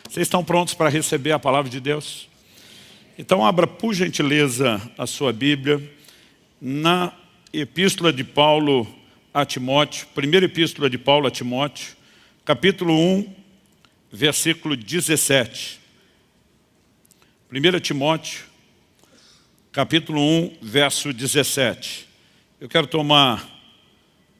Vocês estão prontos para receber a palavra de Deus? Então abra por gentileza a sua Bíblia na Epístola de Paulo a Timóteo, primeira Epístola de Paulo a Timóteo, capítulo 1, versículo 17. 1 Timóteo, capítulo 1, verso 17. Eu quero tomar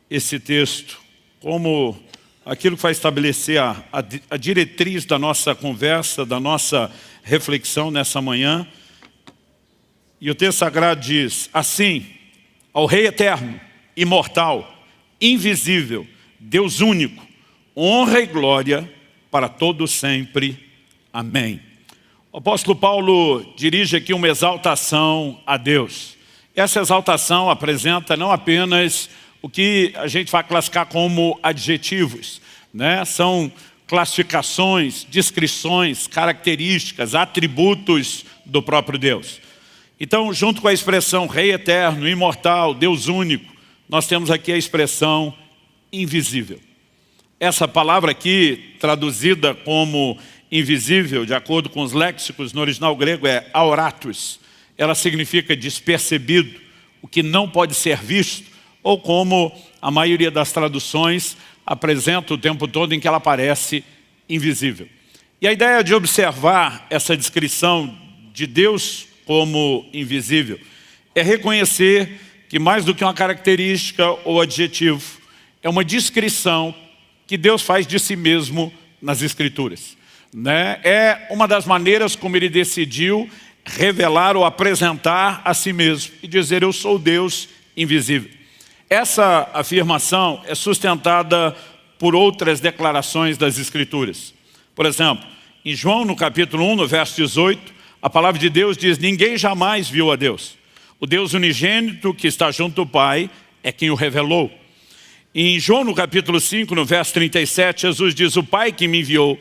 esse texto como aquilo que vai estabelecer a diretriz da nossa conversa, da nossa reflexão nessa manhã. E o texto sagrado diz assim: ao Rei eterno, imortal, invisível, Deus único, honra e glória para todos sempre. Amém. O apóstolo Paulo dirige aqui uma exaltação a Deus. Essa exaltação apresenta não apenas o que a gente vai classificar como adjetivos, né? São classificações, descrições, características, atributos do próprio Deus. Então, junto com a expressão Rei eterno, imortal, Deus único, nós temos aqui a expressão invisível. Essa palavra aqui, traduzida como invisível, de acordo com os léxicos no original grego, é aoratus. Ela significa despercebido, o que não pode ser visto, ou como a maioria das traduções apresenta o tempo todo em que ela aparece invisível. E a ideia de observar essa descrição de Deus como invisível é reconhecer que mais do que uma característica ou adjetivo, é uma descrição que Deus faz de si mesmo nas Escrituras, né? É uma das maneiras como Ele decidiu revelar ou apresentar a si mesmo e dizer: eu sou Deus invisível. Essa afirmação é sustentada por outras declarações das Escrituras. Por exemplo, em João, no capítulo 1, no verso 18, a palavra de Deus diz: ninguém jamais viu a Deus. O Deus unigênito que está junto do Pai é quem o revelou. Em João, no capítulo 5, no verso 37, Jesus diz: o Pai que me enviou,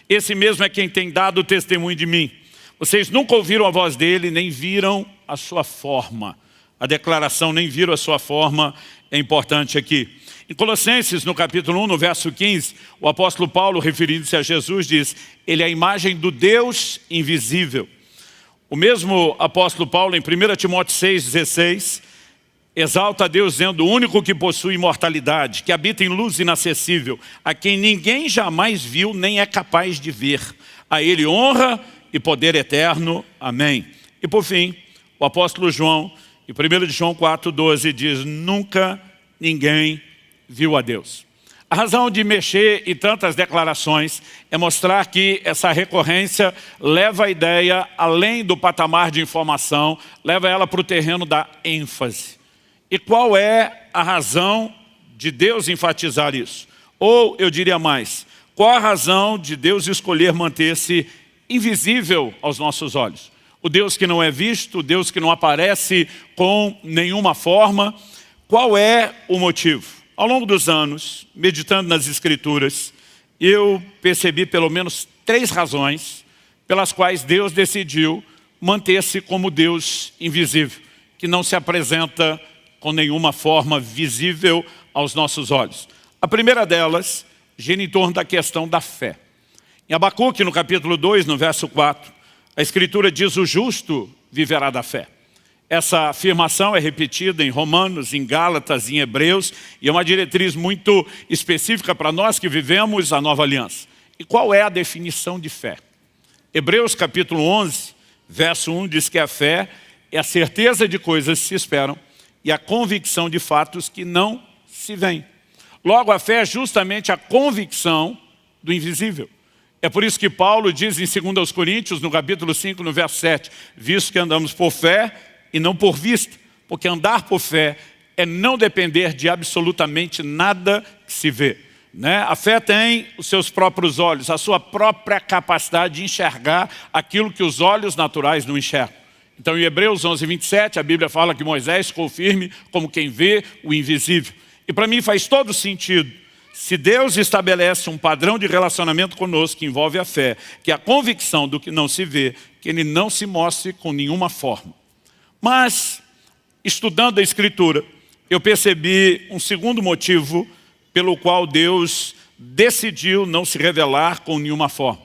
esse mesmo é quem tem dado o testemunho de mim. Vocês nunca ouviram a voz dele, nem viram a sua forma. A declaração nem viram a sua forma é importante aqui. Em Colossenses, no capítulo 1, no verso 15, o apóstolo Paulo, referindo-se a Jesus, diz: ele é a imagem do Deus invisível. O mesmo apóstolo Paulo, em 1 Timóteo 6,16, exalta a Deus dizendo: o único que possui imortalidade, que habita em luz inacessível, a quem ninguém jamais viu nem é capaz de ver. A ele honra e poder eterno. Amém. E por fim, o apóstolo João, em 1 João 4,12 diz: nunca ninguém viu a Deus. A razão de mexer em tantas declarações é mostrar que essa recorrência leva a ideia além do patamar de informação, leva ela para o terreno da ênfase. E qual é a razão de Deus enfatizar isso? Ou, eu diria mais, qual a razão de Deus escolher manter-se invisível aos nossos olhos? O Deus que não é visto, o Deus que não aparece com nenhuma forma. Qual é o motivo? Ao longo dos anos, meditando nas Escrituras, eu percebi pelo menos 3 razões pelas quais Deus decidiu manter-se como Deus invisível, que não se apresenta com nenhuma forma visível aos nossos olhos. A primeira delas gira em torno da questão da fé. Em Abacuque, no capítulo 2, no verso 4, a Escritura diz: o justo viverá da fé. Essa afirmação é repetida em Romanos, em Gálatas, em Hebreus, e é uma diretriz muito específica para nós que vivemos a nova aliança. E qual é a definição de fé? Hebreus capítulo 11, verso 1 diz que a fé é a certeza de coisas que se esperam e a convicção de fatos que não se veem. Logo, a fé é justamente a convicção do invisível. É por isso que Paulo diz em 2 Coríntios, no capítulo 5, no verso 7, visto que andamos por fé e não por vista, porque andar por fé é não depender de absolutamente nada que se vê, né? A fé tem os seus próprios olhos, a sua própria capacidade de enxergar aquilo que os olhos naturais não enxergam. Então, em Hebreus 11, 27, a Bíblia fala que Moisés ficou firme como quem vê o invisível. E para mim faz todo sentido. Se Deus estabelece um padrão de relacionamento conosco que envolve a fé, que é a convicção do que não se vê, que Ele não se mostre com nenhuma forma. Mas, estudando a Escritura, eu percebi um segundo motivo pelo qual Deus decidiu não se revelar com nenhuma forma.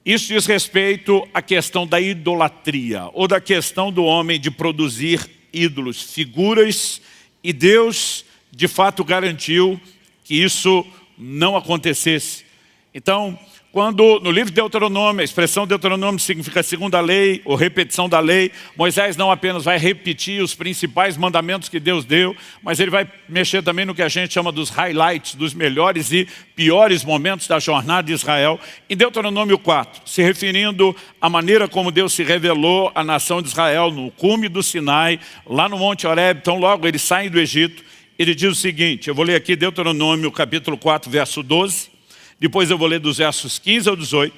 Isso diz respeito à questão da idolatria, ou da questão do homem de produzir ídolos, figuras, e Deus, de fato, garantiu que isso não acontecesse. Então, quando no livro de Deuteronômio, a expressão Deuteronômio significa segunda lei, ou repetição da lei, Moisés não apenas vai repetir os principais mandamentos que Deus deu, mas ele vai mexer também no que a gente chama dos highlights, dos melhores e piores momentos da jornada de Israel. Em Deuteronômio 4, se referindo à maneira como Deus se revelou à nação de Israel no cume do Sinai, lá no Monte Horebe. Então logo eles saem do Egito, ele diz o seguinte, eu vou ler aqui Deuteronômio capítulo 4, verso 12, depois eu vou ler dos versos 15 ao 18,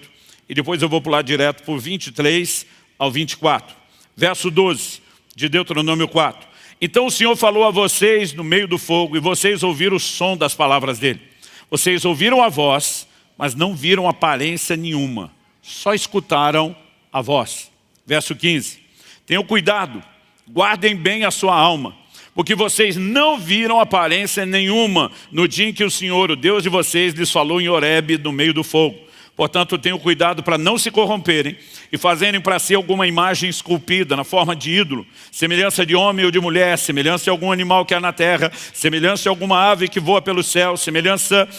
e depois eu vou pular direto por 23 ao 24. Verso 12 de Deuteronômio 4. Então o Senhor falou a vocês no meio do fogo, e vocês ouviram o som das palavras dele. Vocês ouviram a voz, mas não viram aparência nenhuma, só escutaram a voz. Verso 15. Tenham cuidado, guardem bem a sua alma, porque vocês não viram aparência nenhuma no dia em que o Senhor, o Deus de vocês, lhes falou em Horebe, no meio do fogo. Portanto, tenham cuidado para não se corromperem e fazerem para si alguma imagem esculpida na forma de ídolo, semelhança de homem ou de mulher, semelhança de algum animal que há na terra, semelhança de alguma ave que voa pelo céu, semelhança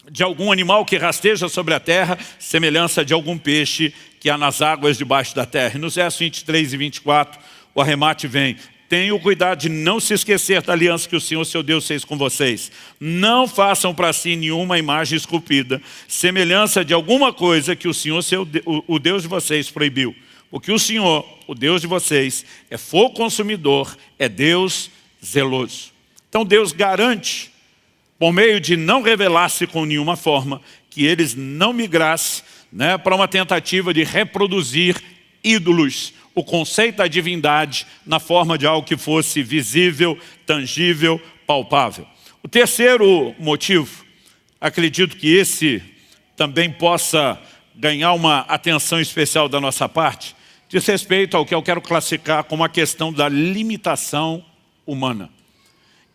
de algum animal que rasteja sobre a terra, semelhança de algum peixe que há nas águas debaixo da terra. E nos versos 23 e 24, o arremate vem. Tenham cuidado de não se esquecer da aliança que o Senhor, seu Deus, fez com vocês. Não façam para si nenhuma imagem esculpida, semelhança de alguma coisa que o Senhor, o Deus de vocês, proibiu. Porque o Senhor, o Deus de vocês, é fogo consumidor, é Deus zeloso. Então Deus garante, por meio de não revelar-se com nenhuma forma, que eles não migrassem para uma tentativa de reproduzir ídolos, o conceito da divindade na forma de algo que fosse visível, tangível, palpável. O terceiro motivo, acredito que esse também possa ganhar uma atenção especial da nossa parte, diz respeito ao que eu quero classificar como a questão da limitação humana.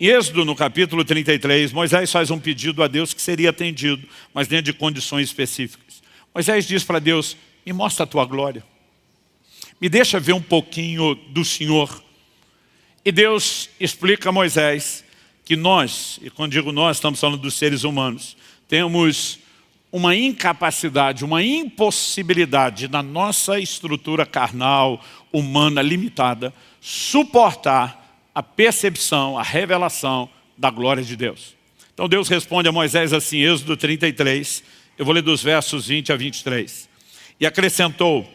Em Êxodo, no capítulo 33, Moisés faz um pedido a Deus que seria atendido, mas dentro de condições específicas. Moisés diz para Deus, me mostra a tua glória. Me deixa ver um pouquinho do Senhor. E Deus explica a Moisés que nós, e quando digo nós, estamos falando dos seres humanos, temos uma incapacidade, uma impossibilidade na nossa estrutura carnal, humana, limitada, suportar a percepção, a revelação da glória de Deus. Então Deus responde a Moisés assim, Êxodo 33, eu vou ler dos versos 20 a 23. E acrescentou,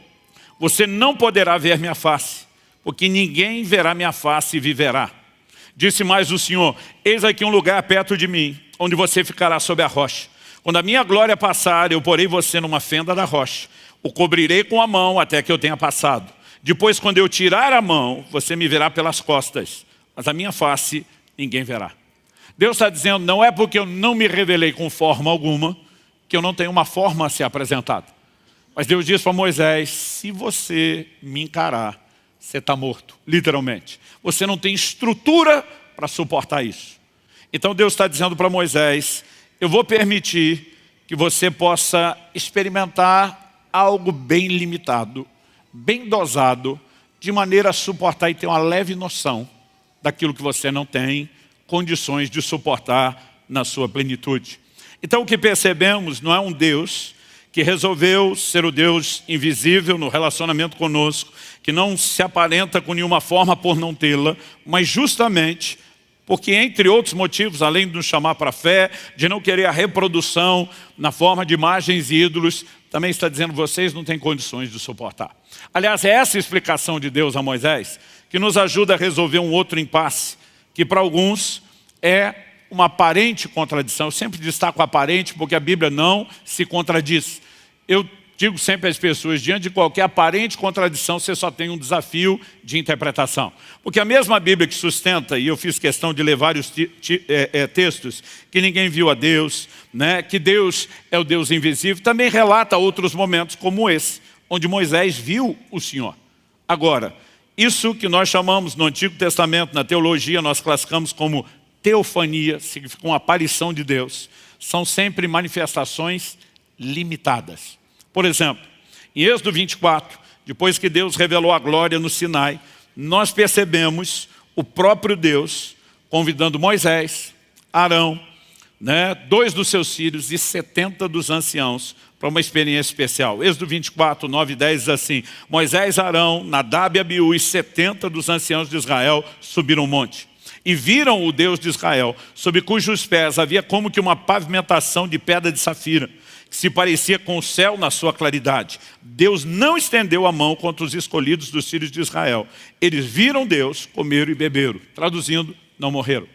você não poderá ver minha face, porque ninguém verá minha face e viverá. Disse mais o Senhor, eis aqui um lugar perto de mim, onde você ficará sob a rocha. Quando a minha glória passar, eu porei você numa fenda da rocha. O cobrirei com a mão até que eu tenha passado. Depois, quando eu tirar a mão, você me verá pelas costas, mas a minha face ninguém verá. Deus está dizendo, não é porque eu não me revelei com forma alguma, que eu não tenho uma forma a ser apresentada. Mas Deus diz para Moisés, se você me encarar, você está morto, literalmente. Você não tem estrutura para suportar isso. Então Deus está dizendo para Moisés, eu vou permitir que você possa experimentar algo bem limitado, bem dosado, de maneira a suportar e ter uma leve noção daquilo que você não tem condições de suportar na sua plenitude. Então o que percebemos não é um Deus que resolveu ser o Deus invisível no relacionamento conosco, que não se aparenta com nenhuma forma por não tê-la, mas justamente porque, entre outros motivos, além de nos chamar para a fé, de não querer a reprodução na forma de imagens e ídolos, também está dizendo, vocês não têm condições de suportar. Aliás, é essa a explicação de Deus a Moisés, que nos ajuda a resolver um outro impasse, que para alguns é uma aparente contradição. Eu sempre destaco aparente porque a Bíblia não se contradiz. Eu digo sempre às pessoas, diante de qualquer aparente contradição, você só tem um desafio de interpretação. Porque a mesma Bíblia que sustenta, e eu fiz questão de ler vários textos, que ninguém viu a Deus, que Deus é o Deus invisível, também relata outros momentos como esse, onde Moisés viu o Senhor. Agora, isso que nós chamamos no Antigo Testamento, na teologia, nós classificamos como teofania, significa uma aparição de Deus, são sempre manifestações limitadas. Por exemplo, em Êxodo 24, depois que Deus revelou a glória no Sinai, nós percebemos o próprio Deus convidando Moisés, Arão, 2 dos seus filhos e 70 dos anciãos para uma experiência especial. Êxodo 24, 9 e 10 diz assim: Moisés, Arão, Nadab e Abiú e 70 dos anciãos de Israel subiram o monte. E viram o Deus de Israel, sob cujos pés havia como que uma pavimentação de pedra de safira, que se parecia com o céu na sua claridade. Deus não estendeu a mão contra os escolhidos dos filhos de Israel. Eles viram Deus, comeram e beberam. Traduzindo, não morreram.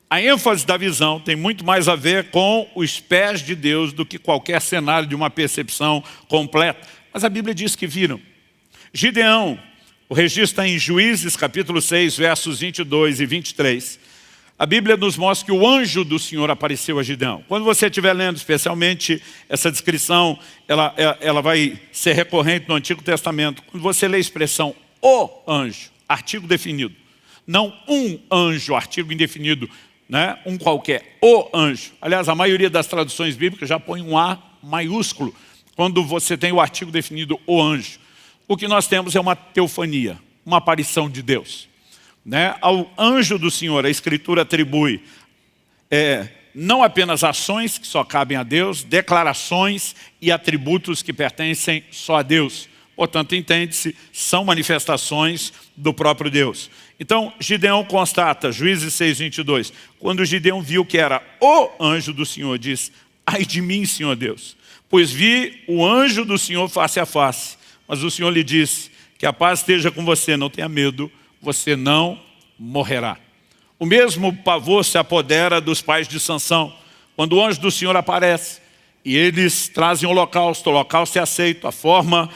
A ênfase da visão tem muito mais a ver com os pés de Deus do que qualquer cenário de uma percepção completa. Mas a Bíblia diz que viram. Gideão, o registro está em Juízes, capítulo 6, versos 22 e 23. A Bíblia nos mostra que o anjo do Senhor apareceu a Gideão. Quando você estiver lendo, especialmente essa descrição, ela vai ser recorrente no Antigo Testamento. Quando você lê a expressão o anjo, artigo definido, não um anjo, artigo indefinido, um qualquer, o anjo. Aliás, a maioria das traduções bíblicas já põe um A maiúsculo quando você tem o artigo definido o anjo. O que nós temos é uma teofania, uma aparição de Deus. Ao anjo do Senhor, a Escritura atribui não apenas ações que só cabem a Deus, declarações e atributos que pertencem só a Deus. Portanto, entende-se, são manifestações do próprio Deus. Então, Gideão constata, Juízes 6, 22, quando Gideão viu que era o anjo do Senhor, diz: ai de mim, Senhor Deus, pois vi o anjo do Senhor face a face. Mas o Senhor lhe disse: que a paz esteja com você, não tenha medo, você não morrerá. O mesmo pavor se apodera dos pais de Sansão, quando o anjo do Senhor aparece. E eles trazem o holocausto é aceito, a forma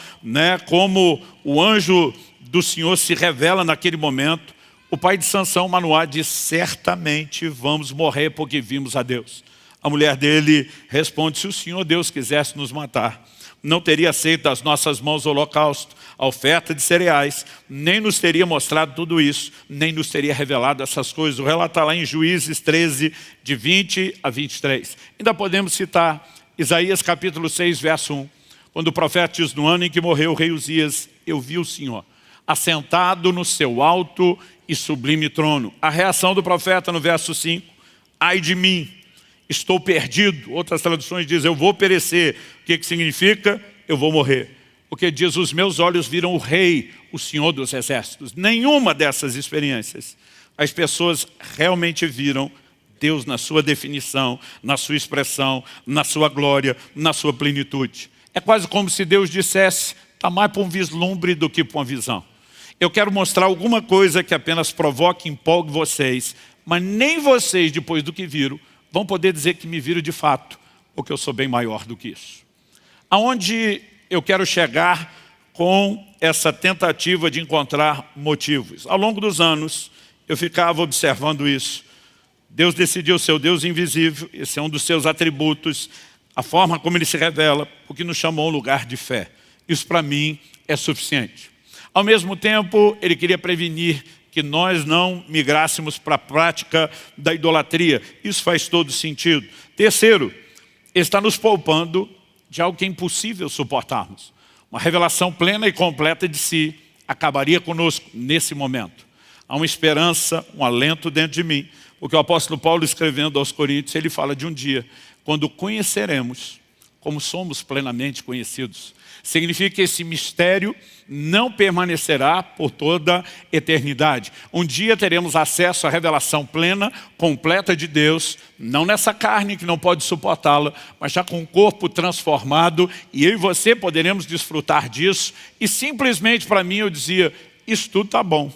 como o anjo do Senhor se revela naquele momento. O pai de Sansão, Manoá, diz: certamente vamos morrer porque vimos a Deus. A mulher dele responde: se o Senhor Deus quisesse nos matar, não teria aceito das nossas mãos o holocausto, a oferta de cereais, nem nos teria mostrado tudo isso, nem nos teria revelado essas coisas. O relato está lá em Juízes 13, de 20 a 23. Ainda podemos citar Isaías capítulo 6, verso 1, quando o profeta diz: no ano em que morreu o rei Uzias, eu vi o Senhor assentado no seu alto e sublime trono. A reação do profeta no verso 5: ai de mim, estou perdido. Outras traduções dizem: eu vou perecer. O que significa? Eu vou morrer. Porque diz: os meus olhos viram o rei, o Senhor dos exércitos. Nenhuma dessas experiências as pessoas realmente viram Deus na sua definição, na sua expressão, na sua glória, na sua plenitude. É quase como se Deus dissesse: está mais para um vislumbre do que para uma visão. Eu quero mostrar alguma coisa que apenas provoque e empolgue vocês, mas nem vocês, depois do que viram, vão poder dizer que me viram de fato, porque eu sou bem maior do que isso. Aonde eu quero chegar com essa tentativa de encontrar motivos? Ao longo dos anos, eu ficava observando isso. Deus decidiu ser o Deus invisível, esse é um dos seus atributos, a forma como Ele se revela, o que nos chamou a um lugar de fé. Isso para mim é suficiente. Ao mesmo tempo, Ele queria prevenir que nós não migrássemos para a prática da idolatria. Isso faz todo sentido. Terceiro, Ele está nos poupando de algo que é impossível suportarmos. Uma revelação plena e completa de si acabaria conosco nesse momento. Há uma esperança, um alento dentro de mim. Porque o apóstolo Paulo, escrevendo aos Coríntios, ele fala de um dia quando conheceremos como somos plenamente conhecidos. Significa que esse mistério não permanecerá por toda a eternidade. Um dia teremos acesso à revelação plena, completa de Deus, não nessa carne que não pode suportá-la, mas já com o corpo transformado, e eu e você poderemos desfrutar disso. E simplesmente para mim eu dizia: isso tudo está bom.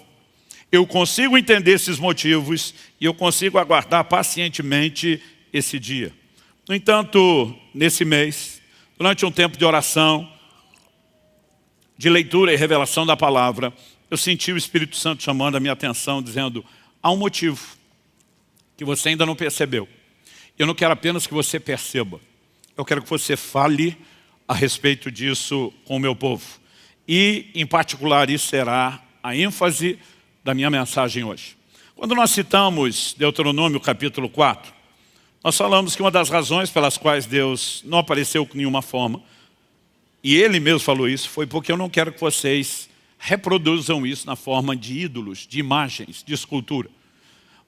Eu consigo entender esses motivos e eu consigo aguardar pacientemente esse dia. No entanto, nesse mês, durante um tempo de oração, de leitura e revelação da palavra, eu senti o Espírito Santo chamando a minha atenção, dizendo: há um motivo que você ainda não percebeu. Eu não quero apenas que você perceba, eu quero que você fale a respeito disso com o meu povo. E, em particular, isso será a ênfase da minha mensagem hoje. Quando nós citamos Deuteronômio capítulo 4, nós falamos que uma das razões pelas quais Deus não apareceu com nenhuma forma e ele mesmo falou isso, foi porque eu não quero que vocês reproduzam isso na forma de ídolos, de imagens, de escultura.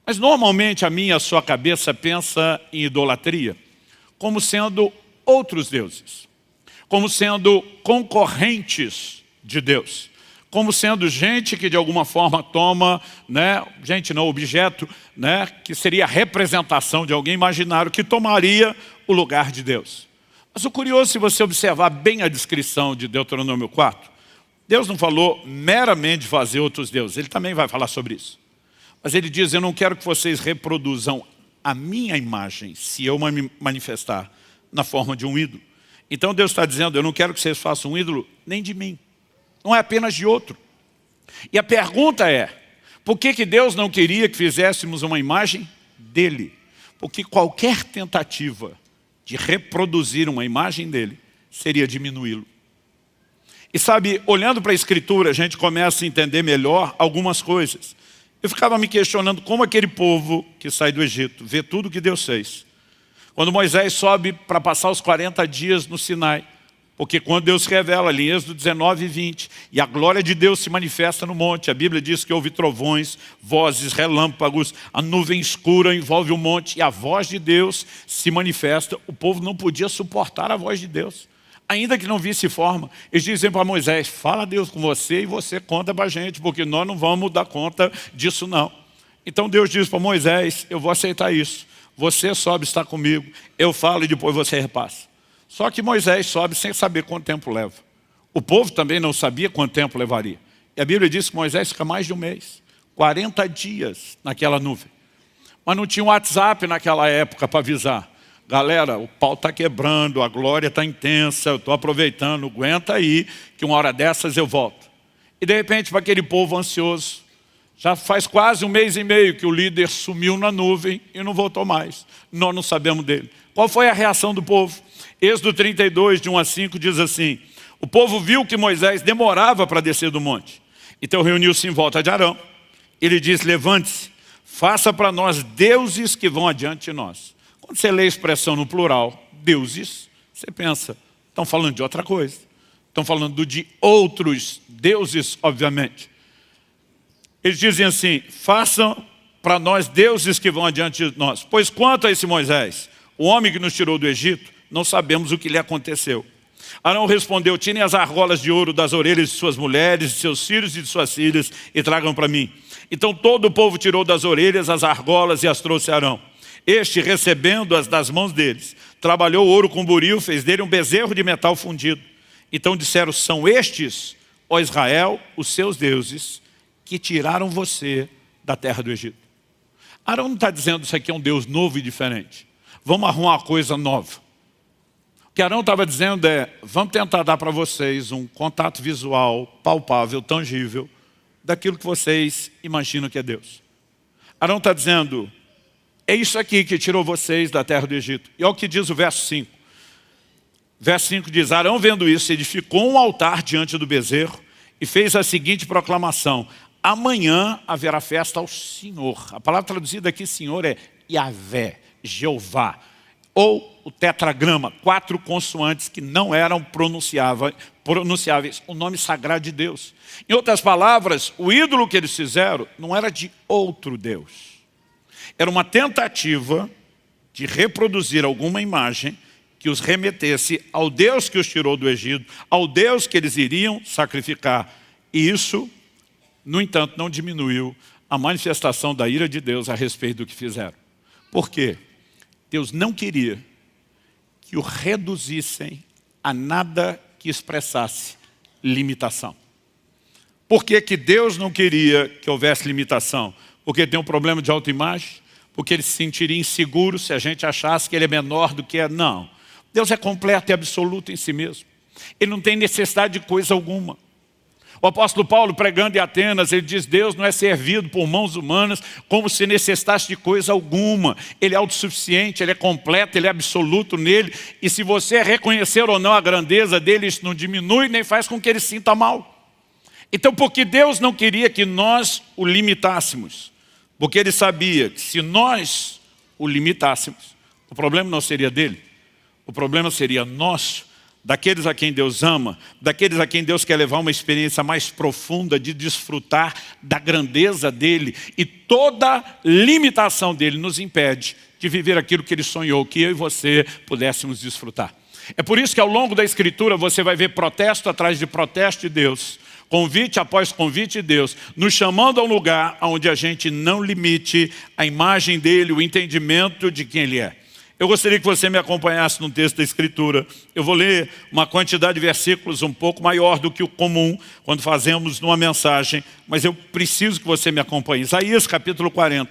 Mas normalmente a minha e a sua cabeça pensa em idolatria como sendo outros deuses, como sendo concorrentes de Deus, como sendo gente que de alguma forma toma, objeto, que seria a representação de alguém imaginário que tomaria o lugar de Deus. Mas o curioso, se você observar bem a descrição de Deuteronômio 4, Deus não falou meramente de fazer outros deuses, ele também vai falar sobre isso. Mas ele diz, eu não quero que vocês reproduzam a minha imagem, se eu me manifestar na forma de um ídolo. Então Deus está dizendo, eu não quero que vocês façam um ídolo nem de mim, não é apenas de outro. E a pergunta é, por que Deus não queria que fizéssemos uma imagem dele? Porque qualquer tentativa de reproduzir uma imagem dele seria diminuí-lo. E sabe, olhando para a Escritura, a gente começa a entender melhor algumas coisas. Eu ficava me questionando como aquele povo que sai do Egito vê tudo que Deus fez. Quando Moisés sobe para passar os 40 dias no Sinai, porque quando Deus se revela, ali em Êxodo 19 e 20, e a glória de Deus se manifesta no monte, a Bíblia diz que houve trovões, vozes, relâmpagos, a nuvem escura envolve o monte, e a voz de Deus se manifesta. O povo não podia suportar a voz de Deus, ainda que não visse forma. Eles dizem para Moisés, fala Deus com você e você conta para a gente, porque nós não vamos dar conta disso não. Então Deus diz para Moisés, eu vou aceitar isso. Você sobe, está comigo, eu falo e depois você repassa. Só que Moisés sobe sem saber quanto tempo leva. O povo também não sabia quanto tempo levaria. E a Bíblia diz que Moisés fica mais de um mês, 40 dias naquela nuvem. Mas não tinha um WhatsApp naquela época para avisar. Galera, o pau está quebrando, a glória está intensa, eu estou aproveitando, aguenta aí, que uma hora dessas eu volto. E de repente, para aquele povo ansioso, já faz quase um mês e meio que o líder sumiu na nuvem e não voltou mais. Nós não sabemos dele. Qual foi a reação do povo? Êxodo 32, de 1 a 5, diz assim, o povo viu que Moisés demorava para descer do monte. Então reuniu-se em volta de Arão. Ele disse, levante-se, faça para nós deuses que vão adiante de nós. Quando você lê a expressão no plural, deuses, você pensa, estão falando de outra coisa. Estão falando de outros deuses, obviamente. Eles dizem assim, façam para nós deuses que vão adiante de nós. Pois quanto a esse Moisés, o homem que nos tirou do Egito, não sabemos o que lhe aconteceu. Arão respondeu, tirem as argolas de ouro das orelhas de suas mulheres, de seus filhos e de suas filhas e tragam para mim. Então todo o povo tirou das orelhas as argolas e as trouxe a Arão. Este, recebendo-as das mãos deles, trabalhou o ouro com buril, fez dele um bezerro de metal fundido. Então disseram, são estes, ó Israel, os seus deuses, que tiraram você da terra do Egito. Arão não está dizendo isso aqui é um Deus novo e diferente. Vamos arrumar uma coisa nova. O que Arão estava dizendo é, vamos tentar dar para vocês um contato visual, palpável, tangível, daquilo que vocês imaginam que é Deus. Arão está dizendo, é isso aqui que tirou vocês da terra do Egito. E olha o que diz o verso 5. Verso 5 diz, Arão vendo isso, edificou um altar diante do bezerro e fez a seguinte proclamação, amanhã haverá festa ao Senhor. A palavra traduzida aqui, Senhor, é Yahvé, Jeová. Ou o tetragrama, 4 consoantes que não eram pronunciáveis, o nome sagrado de Deus. Em outras palavras, o ídolo que eles fizeram não era de outro Deus. Era uma tentativa de reproduzir alguma imagem que os remetesse ao Deus que os tirou do Egito, ao Deus que eles iriam sacrificar. E isso, no entanto, não diminuiu a manifestação da ira de Deus a respeito do que fizeram. Por quê? Deus não queria que o reduzissem a nada que expressasse limitação. Por que que Deus não queria que houvesse limitação? Porque tem um problema de autoimagem? Porque ele se sentiria inseguro se a gente achasse que ele é menor do que é? Não. Deus é completo e absoluto em si mesmo. Ele não tem necessidade de coisa alguma. O apóstolo Paulo, pregando em Atenas, ele diz, Deus não é servido por mãos humanas como se necessitasse de coisa alguma. Ele é autossuficiente, ele é completo, ele é absoluto nele. E se você reconhecer ou não a grandeza dele, isso não diminui nem faz com que ele sinta mal. Então, porque Deus não queria que nós o limitássemos, porque ele sabia que se nós o limitássemos, o problema não seria dele, o problema seria nosso. daqueles a quem Deus ama, daqueles a quem Deus quer levar uma experiência mais profunda de desfrutar da grandeza dEle, e toda limitação dEle nos impede de viver aquilo que Ele sonhou, que eu e você pudéssemos desfrutar. É por isso que ao longo da Escritura você vai ver protesto atrás de protesto de Deus, convite após convite de Deus, nos chamando a um lugar onde a gente não limite a imagem dEle, o entendimento de quem Ele é. Eu gostaria que você me acompanhasse no texto da Escritura. Eu vou ler uma quantidade de versículos um pouco maior do que o comum quando fazemos numa mensagem, mas eu preciso que você me acompanhe. Isaías capítulo 40.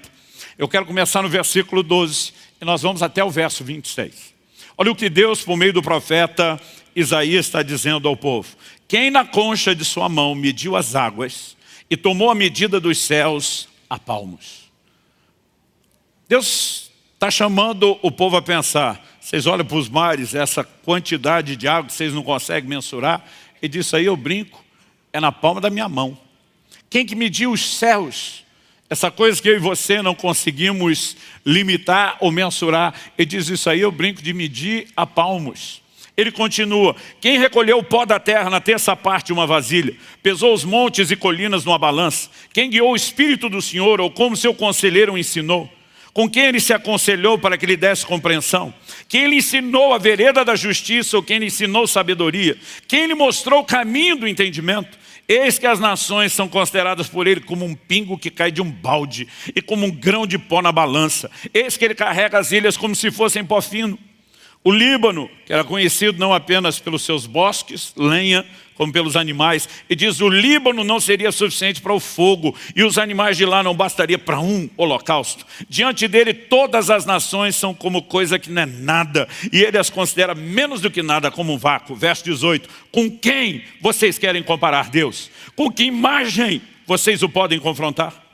Eu quero começar no versículo 12 e nós vamos até o verso 26. Olha o que Deus, por meio do profeta Isaías, está dizendo ao povo. Quem na concha de sua mão mediu as águas e tomou a medida dos céus a palmos. Deus está chamando o povo a pensar. Vocês olham para os mares, essa quantidade de água que vocês não conseguem mensurar, e disso aí eu brinco, é na palma da minha mão. Quem que mediu os céus? Essa coisa que eu e você não conseguimos limitar ou mensurar, ele diz isso aí, eu brinco de medir a palmos. Ele continua, quem recolheu o pó da terra na terça parte de uma vasilha, pesou os montes e colinas numa balança, quem guiou o Espírito do Senhor, ou como seu conselheiro o ensinou, com quem ele se aconselhou para que lhe desse compreensão, quem lhe ensinou a vereda da justiça, ou quem lhe ensinou sabedoria, quem lhe mostrou o caminho do entendimento. Eis que as nações são consideradas por ele como um pingo que cai de um balde e como um grão de pó na balança. Eis que ele carrega as ilhas como se fossem pó fino. O Líbano, que era conhecido não apenas pelos seus bosques, lenha, como pelos animais, e diz, o Líbano não seria suficiente para o fogo, e os animais de lá não bastaria para um holocausto. Diante dele todas as nações são como coisa que não é nada, e ele as considera menos do que nada, como um vácuo. Verso 18, com quem vocês querem comparar Deus? Com que imagem vocês o podem confrontar?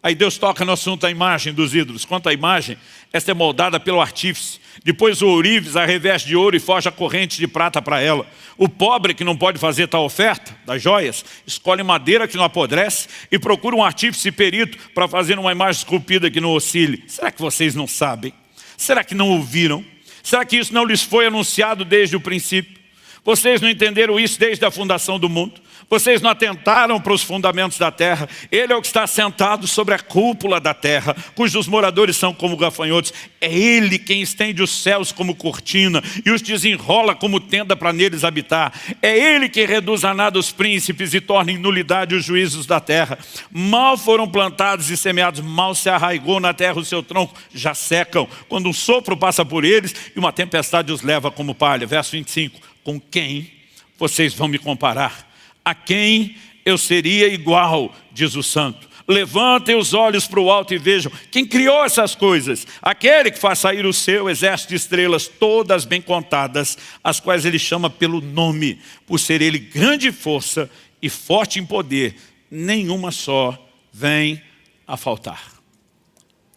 Aí Deus toca no assunto da imagem dos ídolos. Quanto à imagem, esta é moldada pelo artífice. Depois o ourives a reveste de ouro e forja correntes de prata para ela. O pobre que não pode fazer tal oferta das joias, escolhe madeira que não apodrece e procura um artífice perito para fazer uma imagem esculpida que não oscile. Será que vocês não sabem? Será que não ouviram? Será que isso não lhes foi anunciado desde o princípio? Vocês não entenderam isso desde a fundação do mundo? Vocês não atentaram para os fundamentos da terra? Ele é o que está sentado sobre a cúpula da terra, cujos moradores são como gafanhotos. É Ele quem estende os céus como cortina e os desenrola como tenda para neles habitar. É Ele quem reduz a nada os príncipes e torna em nulidade os juízos da terra. Mal foram plantados e semeados, mal se arraigou na terra o seu tronco, já secam. Quando um sopro passa por eles e uma tempestade os leva como palha. Verso 25, com quem vocês vão me comparar? A quem eu seria igual, diz o santo. Levantem os olhos para o alto e vejam. Quem criou essas coisas? Aquele que faz sair o seu exército de estrelas, todas bem contadas, as quais ele chama pelo nome, por ser ele grande força e forte em poder. Nenhuma só vem a faltar.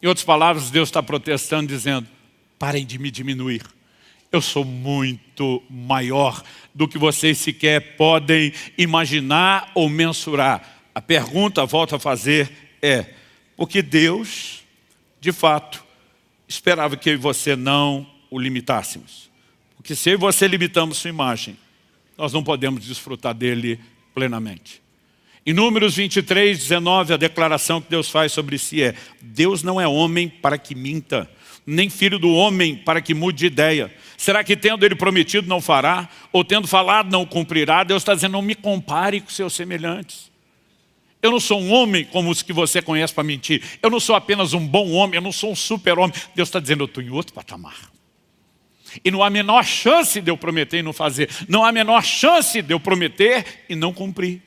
Em outras palavras, Deus está protestando, dizendo, parem de me diminuir. Eu sou muito maior do que vocês sequer podem imaginar ou mensurar. A pergunta, volto a fazer, é, porque Deus, de fato, esperava que eu e você não o limitássemos. Porque se eu e você limitamos sua imagem, nós não podemos desfrutar dele plenamente. Em Números 23, 19, a declaração que Deus faz sobre si é, Deus não é homem para que minta, nem filho do homem para que mude de ideia. Será que tendo ele prometido não fará? Ou tendo falado não cumprirá? Deus está dizendo, não me compare com seus semelhantes. Eu não sou um homem como os que você conhece para mentir. Eu não sou apenas um bom homem, eu não sou um super-homem. Deus está dizendo, eu estou em outro patamar. E não há a menor chance de eu prometer e não fazer. Não há a menor chance de eu prometer e não cumprir.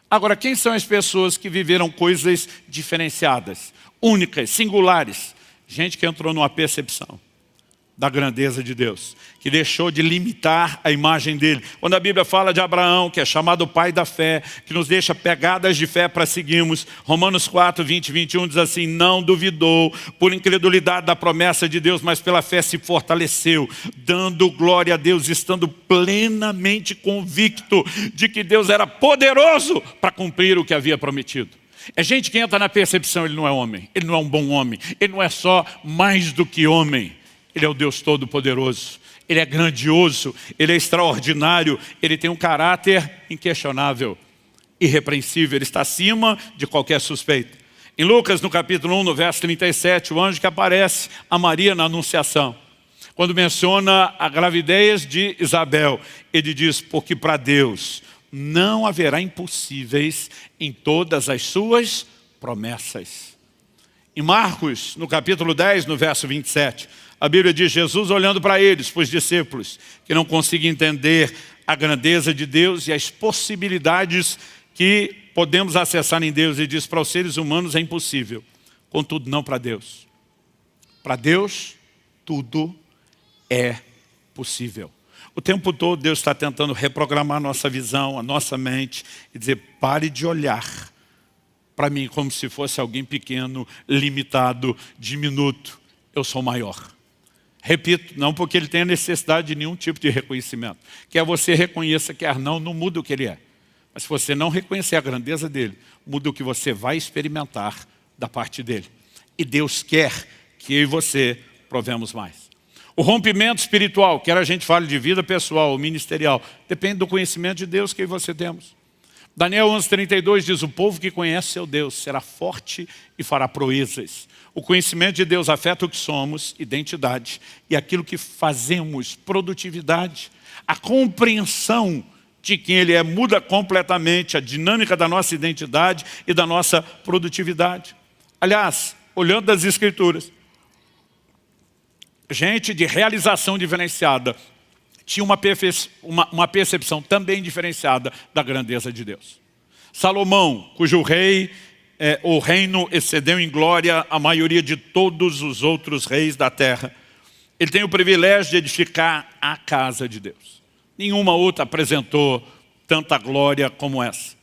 Agora, quem são as pessoas que viveram coisas diferenciadas, únicas, singulares? Gente que entrou numa percepção da grandeza de Deus, que deixou de limitar a imagem dele. Quando a Bíblia fala de Abraão, que é chamado o pai da fé, que nos deixa pegadas de fé para seguirmos, Romanos 4, 20 e 21 diz assim, não duvidou por incredulidade da promessa de Deus, mas pela fé se fortaleceu, dando glória a Deus, estando plenamente convicto de que Deus era poderoso para cumprir o que havia prometido. É gente que entra na percepção, ele não é homem, ele não é um bom homem, ele não é só mais do que homem. Ele é o Deus Todo-Poderoso. Ele é grandioso, Ele é extraordinário, Ele tem um caráter inquestionável, irrepreensível, Ele está acima de qualquer suspeita. Em Lucas, no capítulo 1, no verso 37, o anjo que aparece a Maria na Anunciação, quando menciona a gravidez de Isabel, ele diz, porque para Deus não haverá impossíveis em todas as suas promessas. Em Marcos, no capítulo 10, no verso 27, a Bíblia diz, Jesus olhando para eles, para os discípulos, que não conseguem entender a grandeza de Deus e as possibilidades que podemos acessar em Deus, e diz, para os seres humanos é impossível, contudo não para Deus. Para Deus, tudo é possível. O tempo todo Deus está tentando reprogramar a nossa visão, a nossa mente, e dizer, pare de olhar para mim como se fosse alguém pequeno, limitado, diminuto. Eu sou maior. Repito, não porque Ele tenha necessidade de nenhum tipo de reconhecimento. Quer você reconheça, quer não muda o que Ele é. Mas se você não reconhecer a grandeza dEle, muda o que você vai experimentar da parte dEle. E Deus quer que eu e você provemos mais. O rompimento espiritual, quer a gente fale de vida pessoal ou ministerial, depende do conhecimento de Deus que eu e você temos. Daniel 11:32 diz, o povo que conhece seu Deus será forte e fará proezas. O conhecimento de Deus afeta o que somos, identidade, e aquilo que fazemos, produtividade. A compreensão de quem Ele é muda completamente a dinâmica da nossa identidade e da nossa produtividade. Aliás, olhando das Escrituras, gente de realização diferenciada tinha uma percepção também diferenciada da grandeza de Deus. Salomão, cujo o reino excedeu em glória a maioria de todos os outros reis da terra, ele tem o privilégio de edificar a casa de Deus. Nenhuma outra apresentou tanta glória como essa.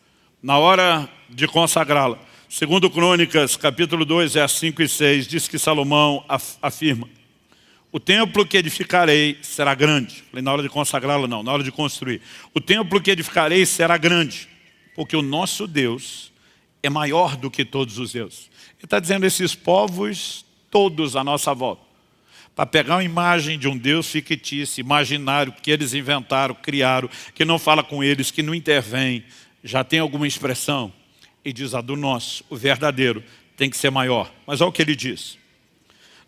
Na hora de consagrá-la, segundo Crônicas, capítulo 2, versos 5 e 6, diz que Salomão afirma, o templo que edificarei será grande. Falei, na hora de consagrá-la não, na hora de construir. O templo que edificarei será grande, porque o nosso Deus é maior do que todos os deuses. Ele está dizendo, esses povos todos à nossa volta, para pegar uma imagem de um Deus fictício, imaginário, que eles inventaram, criaram, que não fala com eles, que não intervém, já tem alguma expressão, e diz, a do nosso, o verdadeiro, tem que ser maior. Mas olha o que ele diz.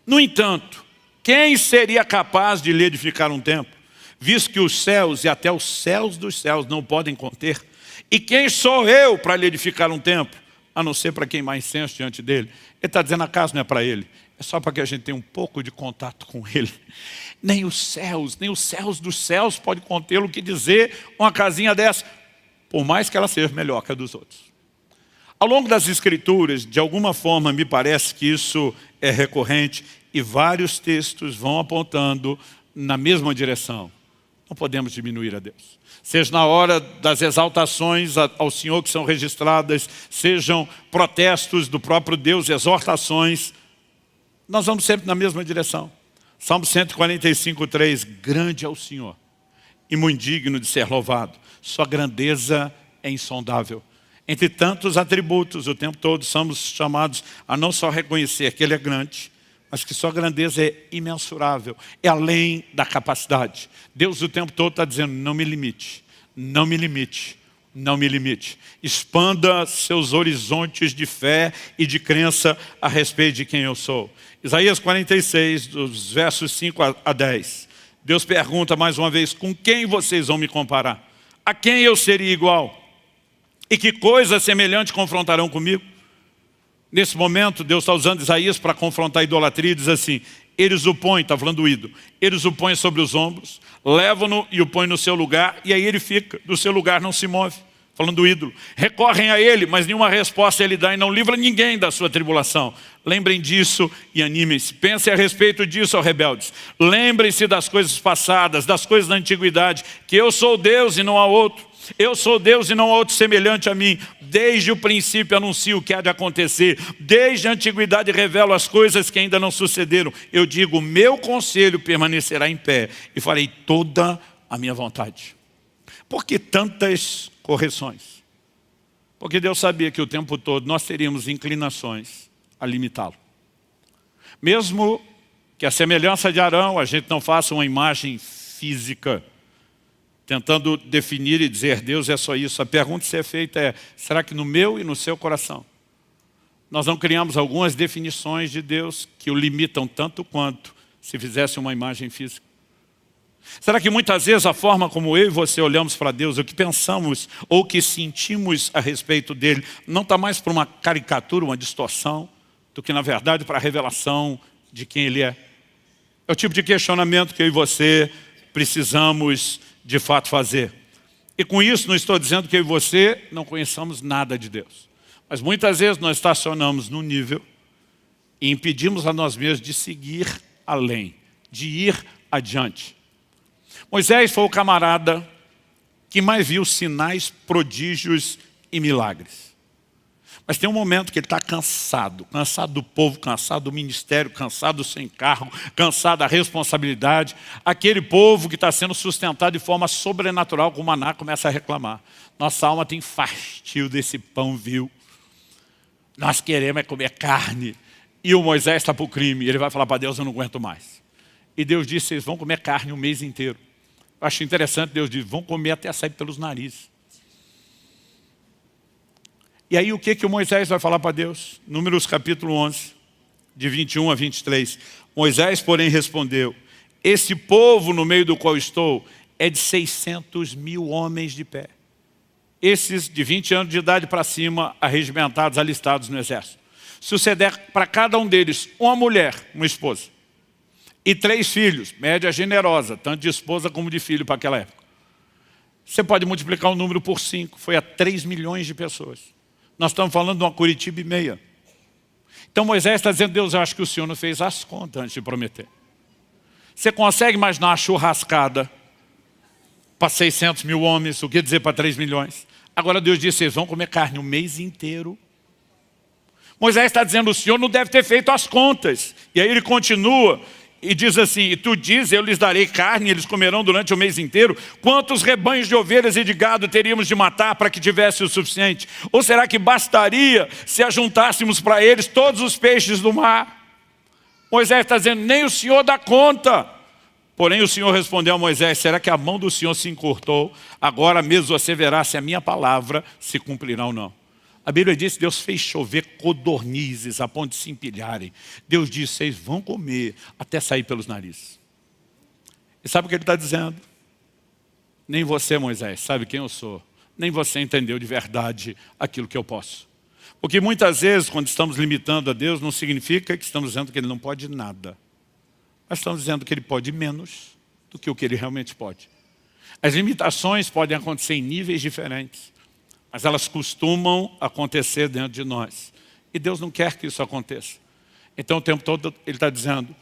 No entanto, quem seria capaz de lhe edificar um templo, visto que os céus e até os céus dos céus não podem conter? E quem sou eu para lhe edificar um templo, a não ser para quem mais incenso diante dele? Ele está dizendo, a casa não é para ele, é só para que a gente tenha um pouco de contato com ele. Nem os céus dos céus podem contê-lo, que dizer uma casinha dessa, por mais que ela seja melhor que a dos outros. Ao longo das Escrituras, de alguma forma, me parece que isso é recorrente, e vários textos vão apontando na mesma direção. Não podemos diminuir a Deus. Seja na hora das exaltações ao Senhor que são registradas, sejam protestos do próprio Deus, exortações, nós vamos sempre na mesma direção. Salmo 145:3, grande é o Senhor e muito digno de ser louvado. Sua grandeza é insondável. Entre tantos atributos, o tempo todo somos chamados a não só reconhecer que Ele é grande, mas que sua grandeza é imensurável, é além da capacidade. Deus o tempo todo está dizendo, não me limite, não me limite, não me limite. Expanda seus horizontes de fé e de crença a respeito de quem eu sou. Isaías 46, dos versos 5 a 10. Deus pergunta mais uma vez, com quem vocês vão me comparar? A quem eu seria igual? E que coisa semelhante confrontarão comigo? Nesse momento, Deus está usando Isaías para confrontar a idolatria e diz assim, eles o põem, está falando do ídolo, eles o põem sobre os ombros, levam-no e o põem no seu lugar, e aí ele fica, do seu lugar não se move, falando do ídolo. Recorrem a ele, mas nenhuma resposta ele dá e não livra ninguém da sua tribulação. Lembrem disso e animem-se. Pensem a respeito disso, ó rebeldes. Lembrem-se das coisas passadas, das coisas da antiguidade, que eu sou Deus e não há outro. Eu sou Deus e não há outro semelhante a mim. Desde o princípio anuncio o que há de acontecer. Desde a antiguidade revelo as coisas que ainda não sucederam. Eu digo, meu conselho permanecerá em pé e farei toda a minha vontade. Por que tantas correções? Porque Deus sabia que o tempo todo nós teríamos inclinações a limitá-lo. Mesmo que a semelhança de Arão, a gente não faça uma imagem física, tentando definir e dizer Deus é só isso. A pergunta a ser feita é, será que no meu e no seu coração nós não criamos algumas definições de Deus que o limitam tanto quanto se fizesse uma imagem física? Será que muitas vezes a forma como eu e você olhamos para Deus, o que pensamos ou o que sentimos a respeito dele, não está mais para uma caricatura, uma distorção, do que na verdade para a revelação de quem ele é? É o tipo de questionamento que eu e você precisamos de fato fazer. E com isso não estou dizendo que eu e você não conheçamos nada de Deus. Mas muitas vezes nós estacionamos num nível e impedimos a nós mesmos de seguir além, de ir adiante. Moisés foi o camarada que mais viu sinais, prodígios e milagres. Mas tem um momento que ele está cansado do povo, cansado do ministério, cansado do seu encargo, cansado da responsabilidade. Aquele povo que está sendo sustentado de forma sobrenatural com o maná começa a reclamar. Nossa alma tem fastio desse pão vil. Nós queremos é comer carne. E o Moisés está para o crime. Ele vai falar para Deus, eu não aguento mais. E Deus disse, vocês vão comer carne o mês inteiro. Eu acho interessante, Deus diz, vão comer até sair pelos narizes. E aí o que o Moisés vai falar para Deus? Números capítulo 11, de 21 a 23. Moisés, porém, respondeu, esse povo no meio do qual estou é de 600 mil homens de pé. Esses de 20 anos de idade para cima, arregimentados, alistados no exército. Suceder para cada um deles uma mulher, uma esposa, e 3 filhos, média generosa, tanto de esposa como de filho para aquela época. Você pode multiplicar o número por 5, foi a 3 milhões de pessoas. Nós estamos falando de uma Curitiba e meia. Então Moisés está dizendo, Deus, eu acho que o Senhor não fez as contas antes de prometer. Você consegue imaginar uma churrascada para 600 mil homens, o que dizer para 3 milhões? Agora Deus disse, vocês vão comer carne o mês inteiro. Moisés está dizendo, o Senhor não deve ter feito as contas. E aí ele continua e diz assim, e tu dizes, eu lhes darei carne, eles comerão durante o mês inteiro. Quantos rebanhos de ovelhas e de gado teríamos de matar para que tivesse o suficiente? Ou será que bastaria se ajuntássemos para eles todos os peixes do mar? Moisés está dizendo, nem o Senhor dá conta. Porém o Senhor respondeu a Moisés, será que a mão do Senhor se encurtou? Agora mesmo você verá se a minha palavra se cumprirá ou não. A Bíblia diz que Deus fez chover codornizes a ponto de se empilharem. Deus disse, vocês vão comer até sair pelos narizes. E sabe o que ele está dizendo? Nem você, Moisés, sabe quem eu sou. Nem você entendeu de verdade aquilo que eu posso. Porque muitas vezes, quando estamos limitando a Deus, não significa que estamos dizendo que Ele não pode nada. Mas estamos dizendo que Ele pode menos do que o que Ele realmente pode. As limitações podem acontecer em níveis diferentes. Mas elas costumam acontecer dentro de nós. E Deus não quer que isso aconteça. Então o tempo todo Ele está dizendo,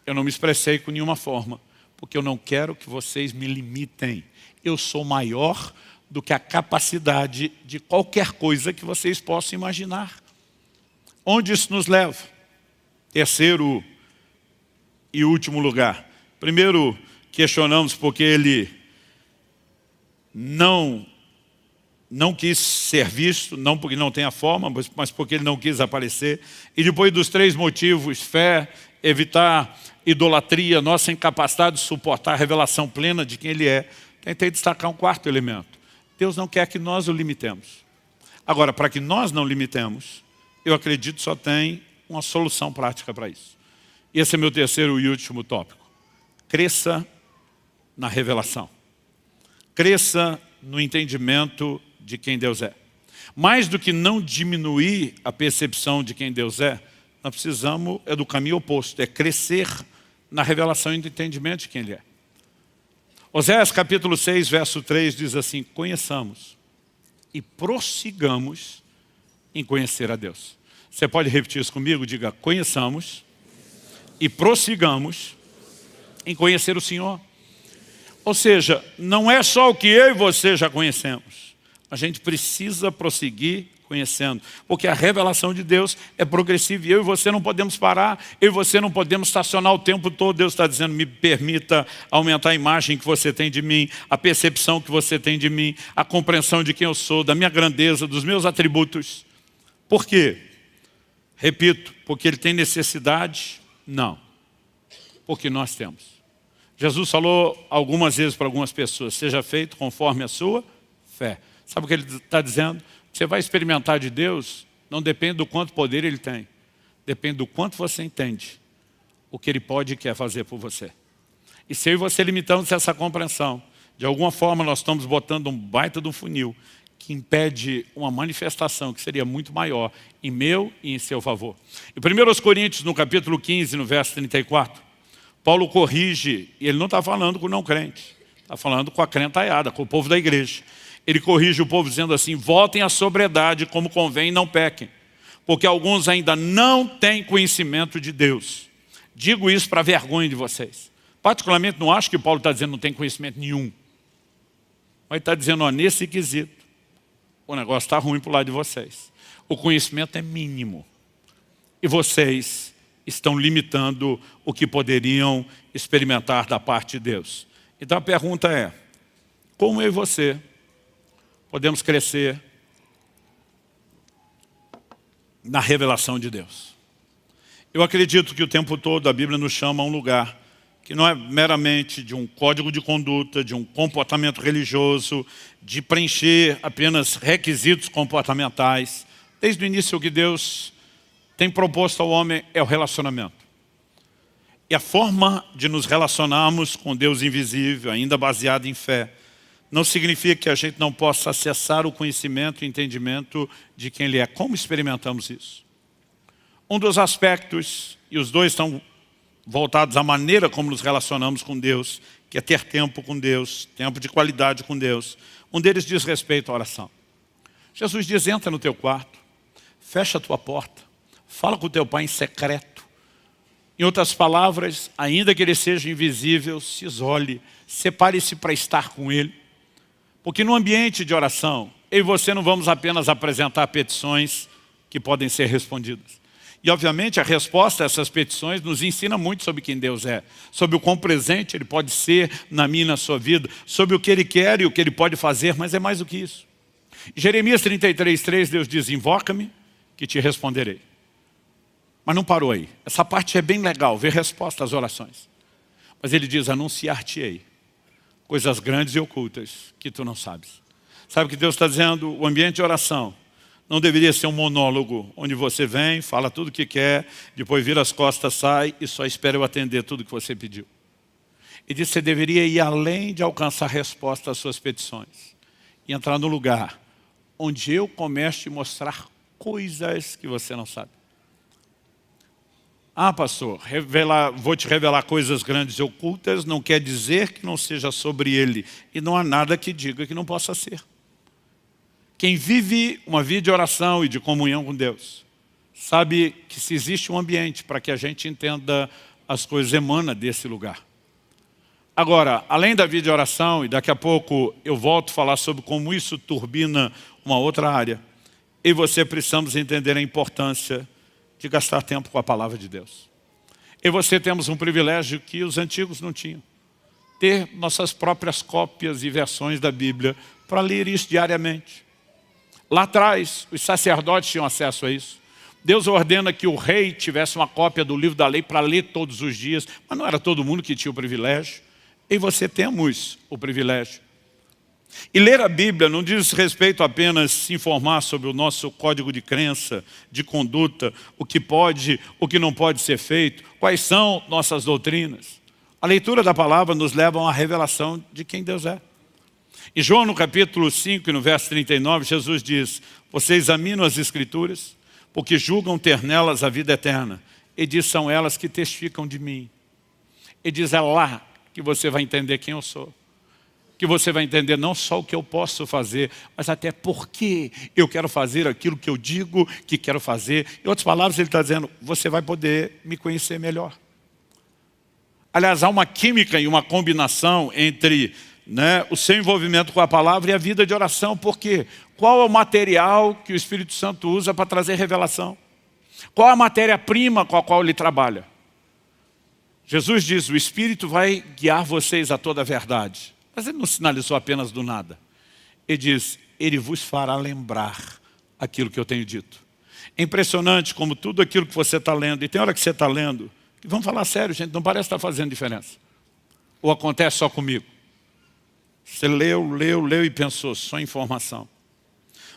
eu não me expressei com nenhuma forma, porque eu não quero que vocês me limitem. Eu sou maior do que a capacidade de qualquer coisa que vocês possam imaginar. Onde isso nos leva? Terceiro e último lugar. Primeiro, questionamos porque Ele não quis ser visto, não porque não tem a forma, mas porque Ele não quis aparecer. E depois dos 3 motivos, fé, evitar idolatria, nossa incapacidade de suportar a revelação plena de quem Ele é, tentei destacar um 4º elemento. Deus não quer que nós o limitemos. Agora, para que nós não limitemos, eu acredito só tem uma solução prática para isso. E esse é meu terceiro e último tópico. Cresça na revelação. Cresça no entendimento de quem Deus é. Mais do que não diminuir a percepção de quem Deus é, nós precisamos do caminho oposto, é crescer na revelação e no entendimento de quem Ele é. Oséias capítulo 6, verso 3 diz assim, conheçamos e prossigamos em conhecer a Deus. Você pode repetir isso comigo? Diga, conheçamos e prossigamos em conhecer o Senhor. Ou seja, não é só o que eu e você já conhecemos. A gente precisa prosseguir conhecendo. Porque a revelação de Deus é progressiva e eu e você não podemos parar. Eu e você não podemos estacionar o tempo todo. Deus está dizendo, me permita aumentar a imagem que você tem de mim, a percepção que você tem de mim, a compreensão de quem eu sou, da minha grandeza, dos meus atributos. Por quê? Repito, porque Ele tem necessidade? Não. Porque nós temos. Jesus falou algumas vezes para algumas pessoas, seja feito conforme a sua fé. Sabe o que ele está dizendo? Você vai experimentar de Deus, não depende do quanto poder Ele tem. Depende do quanto você entende o que Ele pode e quer fazer por você. E se eu e você limitamos essa compreensão, de alguma forma nós estamos botando um baita de um funil que impede uma manifestação que seria muito maior em meu e em seu favor. Em 1 Coríntios, no capítulo 15, no verso 34, Paulo corrige, e ele não está falando com o não crente, está falando com a crentaiada, com o povo da igreja. Ele corrige o povo dizendo assim, voltem à sobriedade como convém e não pequem, porque alguns ainda não têm conhecimento de Deus. Digo isso para vergonha de vocês. Particularmente não acho que Paulo está dizendo que não tem conhecimento nenhum. Mas está dizendo, ó, nesse quesito, o negócio está ruim para o lado de vocês. O conhecimento é mínimo. E vocês estão limitando o que poderiam experimentar da parte de Deus. Então a pergunta é, como eu e você podemos crescer na revelação de Deus? Eu acredito que o tempo todo a Bíblia nos chama a um lugar que não é meramente de um código de conduta, de um comportamento religioso, de preencher apenas requisitos comportamentais. Desde o início o que Deus tem proposto ao homem é o relacionamento. E a forma de nos relacionarmos com Deus invisível, ainda baseada em fé, não significa que a gente não possa acessar o conhecimento e entendimento de quem Ele é. Como experimentamos isso? Um dos aspectos, e os dois estão voltados à maneira como nos relacionamos com Deus, que é ter tempo com Deus, tempo de qualidade com Deus. Um deles diz respeito à oração. Jesus diz, entra no teu quarto, fecha a tua porta, fala com o teu pai em secreto. Em outras palavras, ainda que ele seja invisível, se isole, separe-se para estar com ele. Porque no ambiente de oração, eu e você não vamos apenas apresentar petições que podem ser respondidas. E obviamente a resposta a essas petições nos ensina muito sobre quem Deus é, sobre o quão presente Ele pode ser na minha e na sua vida, sobre o que Ele quer e o que Ele pode fazer, mas é mais do que isso. Em Jeremias 33:3, Deus diz, invoca-me que te responderei. Mas não parou aí. Essa parte é bem legal, ver resposta às orações. Mas Ele diz, anunciar-te-ei coisas grandes e ocultas que tu não sabes. Sabe o que Deus está dizendo? O ambiente de oração não deveria ser um monólogo, onde você vem, fala tudo o que quer, depois vira as costas, sai e só espera eu atender tudo que você pediu. E diz que você deveria ir além de alcançar resposta às suas petições. E entrar no lugar onde eu começo a te mostrar coisas que você não sabe. Ah, pastor, vou te revelar coisas grandes e ocultas, não quer dizer que não seja sobre ele. E não há nada que diga que não possa ser. Quem vive uma vida de oração e de comunhão com Deus, sabe que se existe um ambiente para que a gente entenda as coisas, emana desse lugar. Agora, além da vida de oração, e daqui a pouco eu volto a falar sobre como isso turbina uma outra área, eu e você precisamos entender a importância de gastar tempo com a palavra de Deus. Eu e você temos um privilégio que os antigos não tinham. Ter nossas próprias cópias e versões da Bíblia para ler isso diariamente. Lá atrás, os sacerdotes tinham acesso a isso. Deus ordena que o rei tivesse uma cópia do livro da lei para ler todos os dias, mas não era todo mundo que tinha o privilégio. Eu e você temos o privilégio. E ler a Bíblia não diz respeito apenas se informar sobre o nosso código de crença, de conduta, o que pode, o que não pode ser feito, quais são nossas doutrinas. A leitura da palavra nos leva a uma revelação de quem Deus é. Em João, no capítulo 5, no verso 39, Jesus diz, vocês examinam as Escrituras, porque julgam ter nelas a vida eterna. E diz, são elas que testificam de mim. E diz, é lá que você vai entender quem eu sou. Que você vai entender não só o que eu posso fazer, mas até por que eu quero fazer aquilo que eu digo que quero fazer. Em outras palavras, ele está dizendo, você vai poder me conhecer melhor. Aliás, há uma química e uma combinação entre o seu envolvimento com a palavra e a vida de oração. Por quê? Qual é o material que o Espírito Santo usa para trazer revelação? Qual é a matéria-prima com a qual ele trabalha? Jesus diz, o Espírito vai guiar vocês a toda a verdade. Mas ele não sinalizou apenas do nada. Ele diz, ele vos fará lembrar aquilo que eu tenho dito. É impressionante como tudo aquilo que você está lendo, e tem hora que você está lendo, vamos falar sério, gente, não parece estar fazendo diferença. Ou acontece só comigo? Você leu e pensou, só informação.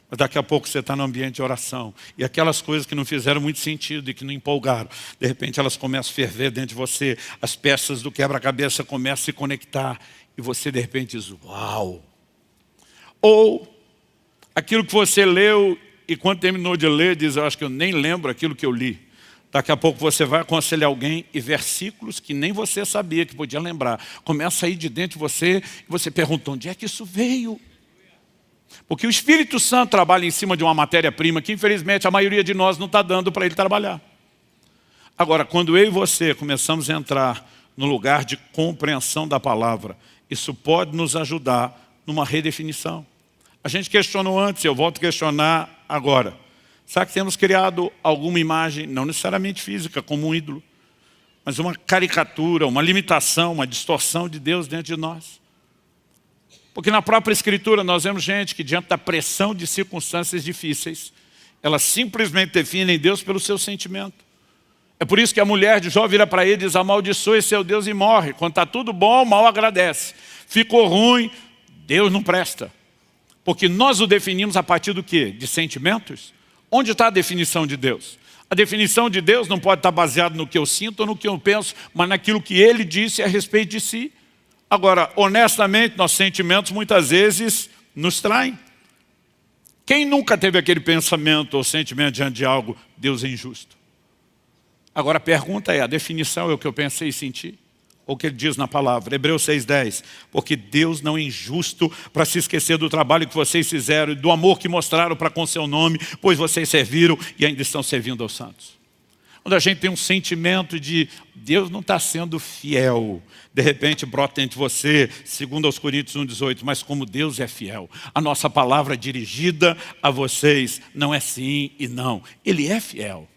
Mas daqui a pouco você está no ambiente de oração. E aquelas coisas que não fizeram muito sentido e que não empolgaram, de repente elas começam a ferver dentro de você. As peças do quebra-cabeça começam a se conectar. E você de repente diz, uau! Ou aquilo que você leu e quando terminou de ler, diz, eu acho que eu nem lembro aquilo que eu li. Daqui a pouco você vai aconselhar alguém e versículos que nem você sabia que podia lembrar. Começa a ir de dentro de você e você pergunta, onde é que isso veio? Porque o Espírito Santo trabalha em cima de uma matéria-prima que infelizmente a maioria de nós não está dando para ele trabalhar. Agora, quando eu e você começamos a entrar no lugar de compreensão da palavra, isso pode nos ajudar numa redefinição. A gente questionou antes, eu volto a questionar agora. Será que temos criado alguma imagem, não necessariamente física, como um ídolo, mas uma caricatura, uma limitação, uma distorção de Deus dentro de nós? Porque na própria Escritura nós vemos gente que diante da pressão de circunstâncias difíceis, elas simplesmente definem Deus pelo seu sentimento. É por isso que a mulher de Jó vira para ele e diz, amaldiçoe seu Deus e morre. Quando está tudo bom, mal agradece. Ficou ruim, Deus não presta. Porque nós o definimos a partir do quê? De sentimentos? Onde está a definição de Deus? A definição de Deus não pode estar baseada no que eu sinto ou no que eu penso, mas naquilo que Ele disse a respeito de si. Agora, honestamente, nossos sentimentos muitas vezes nos traem. Quem nunca teve aquele pensamento ou sentimento diante de algo, Deus é injusto? Agora a pergunta é, a definição é o que eu pensei e senti? Ou o que ele diz na palavra, Hebreus 6,10, porque Deus não é injusto para se esquecer do trabalho que vocês fizeram e do amor que mostraram para com seu nome, pois vocês serviram e ainda estão servindo aos santos. Quando a gente tem um sentimento de Deus não está sendo fiel, de repente brota entre você, segundo aos Coríntios 1,18, mas como Deus é fiel, a nossa palavra dirigida a vocês não é sim e não, Ele é fiel.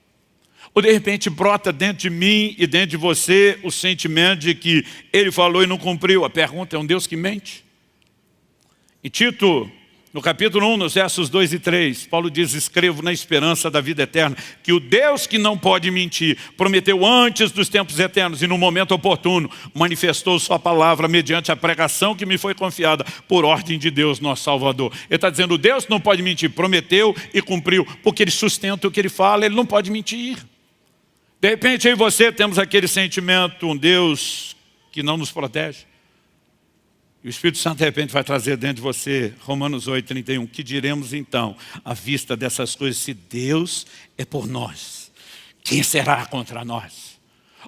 Ou de repente brota dentro de mim e dentro de você o sentimento de que Ele falou e não cumpriu. A pergunta é, um Deus que mente? Em Tito, no capítulo 1, nos versos 2 e 3, Paulo diz, escrevo na esperança da vida eterna, que o Deus que não pode mentir, prometeu antes dos tempos eternos e no momento oportuno, manifestou sua palavra mediante a pregação que me foi confiada por ordem de Deus, nosso Salvador. Ele está dizendo, o Deus que não pode mentir, prometeu e cumpriu, porque Ele sustenta o que Ele fala, Ele não pode mentir. De repente, eu e você temos aquele sentimento, um Deus que não nos protege. E o Espírito Santo, de repente, vai trazer dentro de você, Romanos 8,31, que diremos então, à vista dessas coisas, se Deus é por nós, quem será contra nós?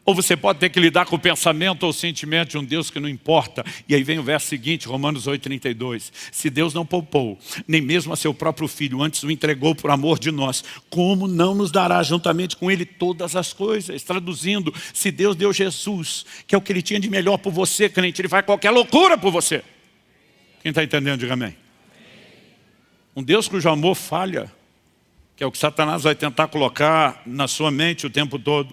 Ou você pode ter que lidar com o pensamento ou o sentimento de um Deus que não importa. E aí vem o verso seguinte, Romanos 8,32. Se Deus não poupou, nem mesmo a seu próprio Filho, antes o entregou por amor de nós, como não nos dará juntamente com Ele todas as coisas? Traduzindo, se Deus deu Jesus, que é o que Ele tinha de melhor por você, crente, Ele faz qualquer loucura por você. Quem está entendendo, diga amém. Um Deus cujo amor falha, que é o que Satanás vai tentar colocar na sua mente o tempo todo.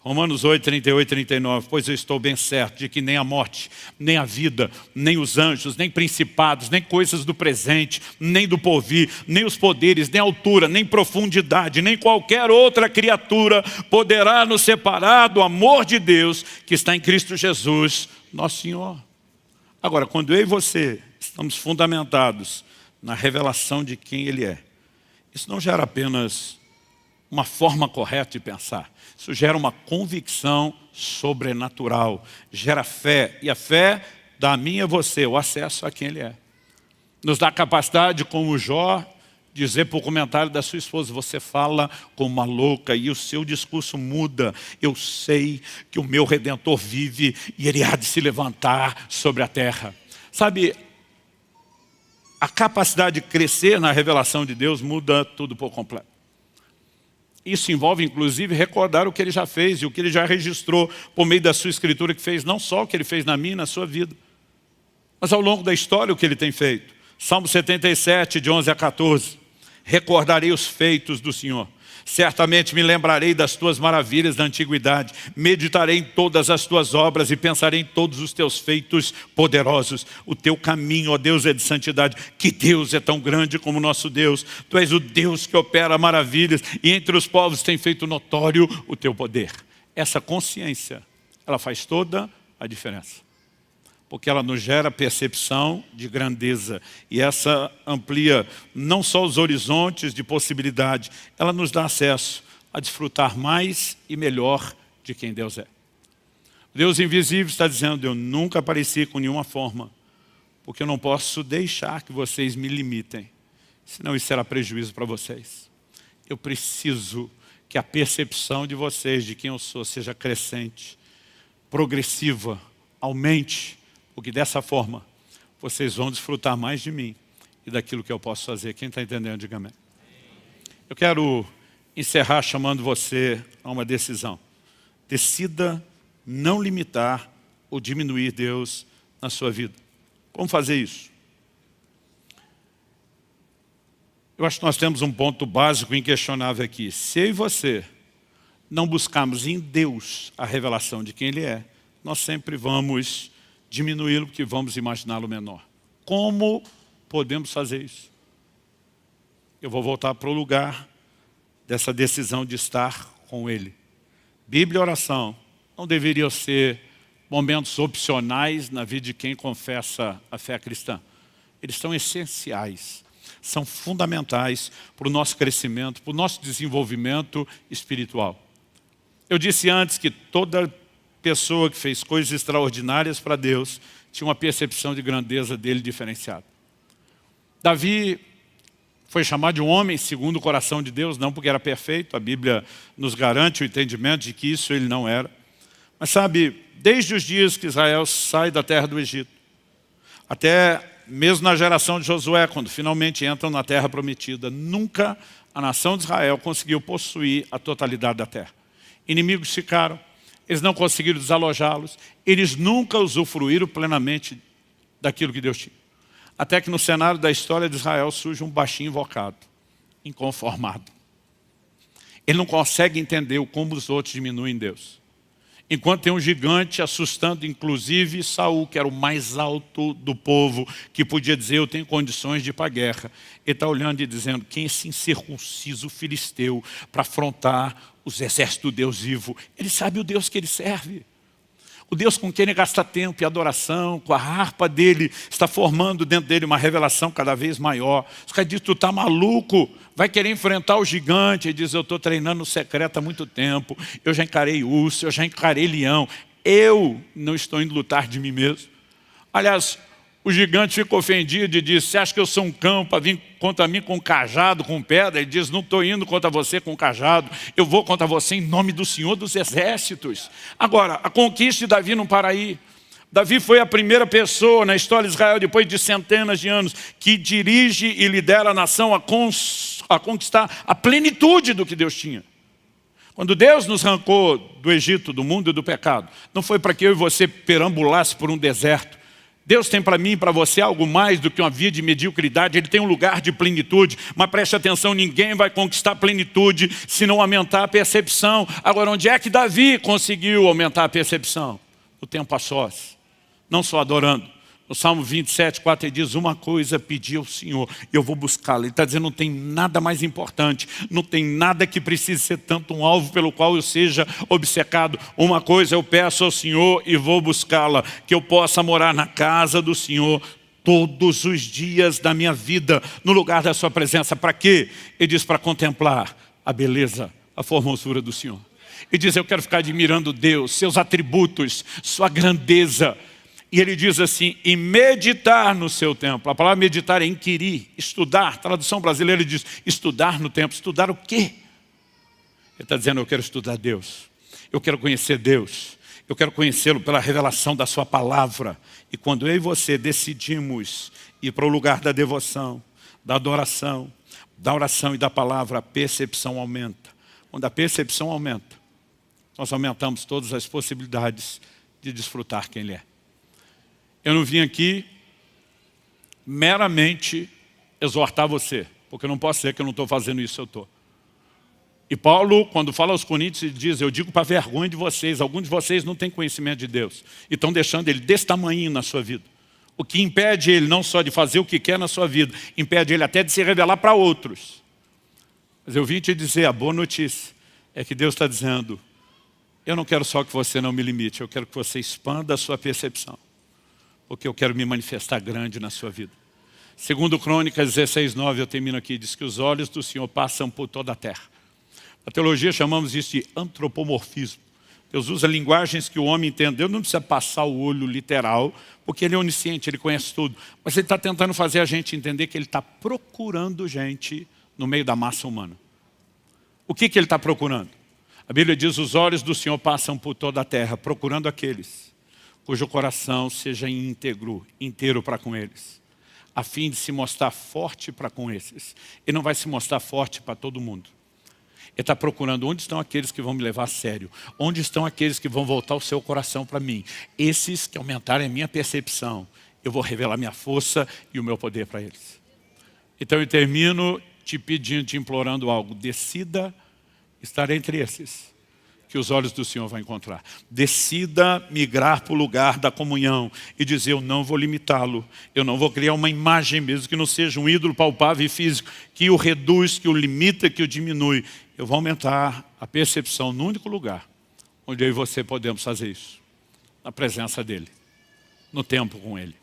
Romanos 8, 38 e 39, pois eu estou bem certo de que nem a morte, nem a vida, nem os anjos, nem principados, nem coisas do presente, nem do porvir, nem os poderes, nem altura, nem profundidade, nem qualquer outra criatura poderá nos separar do amor de Deus que está em Cristo Jesus, nosso Senhor. Agora, quando eu e você estamos fundamentados na revelação de quem Ele é, isso não gera apenas uma forma correta de pensar. Isso gera uma convicção sobrenatural, gera fé. E a fé dá a mim e a você o acesso a quem Ele é. Nos dá a capacidade, como Jó, dizer por comentário da sua esposa, você fala como uma louca e o seu discurso muda. Eu sei que o meu Redentor vive e Ele há de se levantar sobre a terra. Sabe, a capacidade de crescer na revelação de Deus muda tudo por completo. Isso envolve, inclusive, recordar o que Ele já fez e o que Ele já registrou por meio da sua Escritura, que fez não só o que Ele fez na minha e na sua vida, mas ao longo da história o que Ele tem feito. Salmo 77, de 11 a 14. Recordarei os feitos do Senhor. Certamente me lembrarei das tuas maravilhas da antiguidade. Meditarei em todas as tuas obras e pensarei em todos os teus feitos poderosos. O teu caminho, ó Deus, é de santidade. Que Deus é tão grande como o nosso Deus. Tu és o Deus que opera maravilhas e entre os povos tem feito notório o teu poder. Essa consciência, ela faz toda a diferença. porque ela nos gera percepção de grandeza. E essa amplia não só os horizontes de possibilidade, ela nos dá acesso a desfrutar mais e melhor de quem Deus é. Deus invisível está dizendo, eu nunca apareci com nenhuma forma, porque eu não posso deixar que vocês me limitem, senão isso será prejuízo para vocês. Eu preciso que a percepção de vocês, de quem eu sou, seja crescente, progressiva, aumente, porque dessa forma vocês vão desfrutar mais de mim e daquilo que eu posso fazer. Quem está entendendo, diga amém. Eu quero encerrar chamando você a uma decisão. Decida não limitar ou diminuir Deus na sua vida. Como fazer isso? Eu acho que nós temos um ponto básico e inquestionável aqui. Se eu e você não buscarmos em Deus a revelação de quem Ele é, nós sempre vamos diminuí-lo porque vamos imaginá-lo menor. Como podemos fazer isso? Eu vou voltar para o lugar dessa decisão de estar com Ele. Bíblia e oração não deveriam ser momentos opcionais na vida de quem confessa a fé cristã. Eles são essenciais, são fundamentais para o nosso crescimento, para o nosso desenvolvimento espiritual. Eu disse antes que toda pessoa que fez coisas extraordinárias para Deus tinha uma percepção de grandeza dele diferenciada. Davi foi chamado de um homem segundo o coração de Deus, não porque era perfeito, a Bíblia nos garante o entendimento de que isso ele não era. Mas sabe, desde os dias que Israel sai da terra do Egito, até mesmo na geração de Josué, quando finalmente entram na terra prometida, nunca a nação de Israel conseguiu possuir a totalidade da terra. Inimigos ficaram, eles não conseguiram desalojá-los, eles nunca usufruíram plenamente daquilo que Deus tinha. Até que no cenário da história de Israel surge um baixinho invocado, inconformado. Ele não consegue entender como os outros diminuem Deus. Enquanto tem um gigante assustando inclusive Saul, que era o mais alto do povo, que podia dizer, eu tenho condições de ir para a guerra. Ele está olhando e dizendo, quem é esse incircunciso filisteu para afrontar os exércitos do Deus vivo? Ele sabe o Deus que ele serve. O Deus com quem ele gasta tempo e adoração, com a harpa dele, está formando dentro dele uma revelação cada vez maior. Os caras dizem, tu está maluco, vai querer enfrentar o gigante. Ele diz, eu estou treinando no secreto há muito tempo, eu já encarei urso, eu já encarei leão, eu não estou indo lutar de mim mesmo. Aliás, o gigante fica ofendido e diz, você acha que eu sou um cão para vir contra mim com cajado, com pedra? Ele diz, não estou indo contra você com cajado, eu vou contra você em nome do Senhor dos Exércitos. Agora, a conquista de Davi não para aí. Davi foi a primeira pessoa na história de Israel, depois de centenas de anos, que dirige e lidera a nação a conquistar a plenitude do que Deus tinha. Quando Deus nos arrancou do Egito, do mundo e do pecado, não foi para que eu e você perambulasse por um deserto. Deus tem para mim e para você algo mais do que uma vida de mediocridade. Ele tem um lugar de plenitude. Mas preste atenção, ninguém vai conquistar plenitude se não aumentar a percepção. Agora, onde é que Davi conseguiu aumentar a percepção? No tempo a sós, não só adorando. No Salmo 27, 4, ele diz, uma coisa pedi ao Senhor, e eu vou buscá-la. Ele está dizendo, não tem nada mais importante, não tem nada que precise ser tanto um alvo pelo qual eu seja obcecado. Uma coisa eu peço ao Senhor e vou buscá-la, que eu possa morar na casa do Senhor todos os dias da minha vida, no lugar da sua presença. Para quê? Ele diz, para contemplar a beleza, a formosura do Senhor. Ele diz, eu quero ficar admirando Deus, seus atributos, sua grandeza. E ele diz assim, e meditar no seu templo. A palavra meditar é inquirir, estudar. Tradução brasileira diz, estudar no templo. Estudar o quê? Ele está dizendo, eu quero estudar Deus. Eu quero conhecer Deus. Eu quero conhecê-lo pela revelação da sua palavra. E quando eu e você decidimos ir para o lugar da devoção, da adoração, da oração e da palavra, a percepção aumenta. Quando a percepção aumenta, nós aumentamos todas as possibilidades de desfrutar quem Ele é. Eu não vim aqui meramente exortar você, porque não posso ser que eu não estou fazendo isso, eu estou. E Paulo, quando fala aos Coríntios, ele diz, eu digo para vergonha de vocês, alguns de vocês não têm conhecimento de Deus, e estão deixando Ele desse tamanho na sua vida. O que impede Ele não só de fazer o que quer na sua vida, impede Ele até de se revelar para outros. Mas eu vim te dizer, a boa notícia é que Deus está dizendo, eu não quero só que você não me limite, eu quero que você expanda a sua percepção. porque eu quero me manifestar grande na sua vida. Segundo Crônicas 16:9, eu termino aqui, diz que os olhos do Senhor passam por toda a terra. Na teologia chamamos isso de antropomorfismo. Deus usa linguagens que o homem entendeu, não precisa passar o olho literal, porque Ele é onisciente, Ele conhece tudo. Mas Ele está tentando fazer a gente entender que Ele está procurando gente no meio da massa humana. O que Ele está procurando? A Bíblia diz, os olhos do Senhor passam por toda a terra, procurando aqueles cujo coração seja inteiro para com eles, a fim de se mostrar forte para com esses. Ele não vai se mostrar forte para todo mundo. Ele está procurando onde estão aqueles que vão me levar a sério, onde estão aqueles que vão voltar o seu coração para mim. Esses que aumentarem a minha percepção, eu vou revelar minha força e o meu poder para eles. Então eu termino te pedindo, te implorando algo. Decida estar entre esses que os olhos do Senhor vão encontrar. Decida migrar para o lugar da comunhão e dizer, eu não vou limitá-lo, eu não vou criar uma imagem mesmo que não seja um ídolo palpável e físico, que o reduz, que o limita, que o diminui. Eu vou aumentar a percepção no único lugar onde eu e você podemos fazer isso, na presença dEle, no tempo com Ele.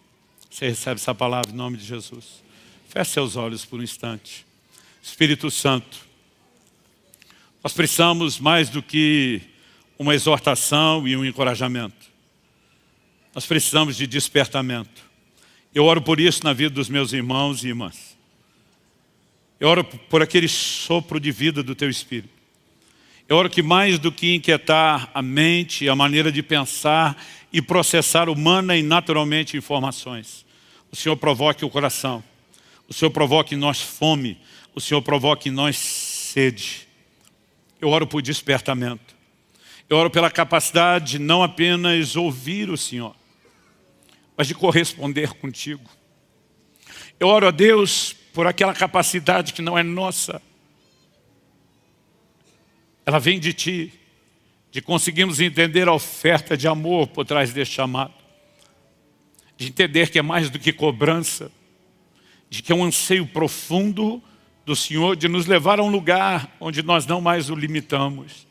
Você recebe essa palavra em nome de Jesus? Feche seus olhos por um instante. Espírito Santo, nós precisamos mais do que uma exortação e um encorajamento. Nós precisamos de despertamento. Eu oro por isso na vida dos meus irmãos e irmãs. Eu oro por aquele sopro de vida do Teu Espírito. Eu oro que mais do que inquietar a mente, a maneira de pensar e processar humana e naturalmente informações, o Senhor provoque o coração. O Senhor provoque em nós fome. O Senhor provoque em nós sede. Eu oro por despertamento. Eu oro pela capacidade de não apenas ouvir o Senhor, mas de corresponder contigo. Eu oro a Deus por aquela capacidade que não é nossa. Ela vem de Ti, de conseguirmos entender a oferta de amor por trás deste chamado, de entender que é mais do que cobrança, de que é um anseio profundo do Senhor de nos levar a um lugar onde nós não mais o limitamos.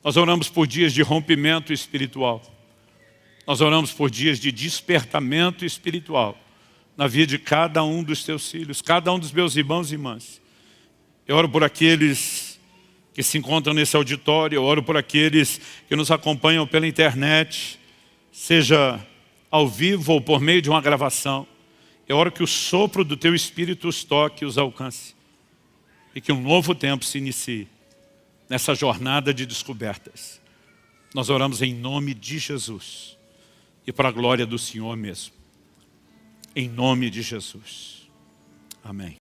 Nós oramos por dias de rompimento espiritual. Nós oramos por dias de despertamento espiritual na vida de cada um dos Teus filhos, cada um dos meus irmãos e irmãs. Eu oro por aqueles que se encontram nesse auditório, eu oro por aqueles que nos acompanham pela internet, seja ao vivo ou por meio de uma gravação. Eu oro que o sopro do Teu Espírito os toque e os alcance. E que um novo tempo se inicie nessa jornada de descobertas. Nós oramos em nome de Jesus. E para a glória do Senhor mesmo. Em nome de Jesus. Amém.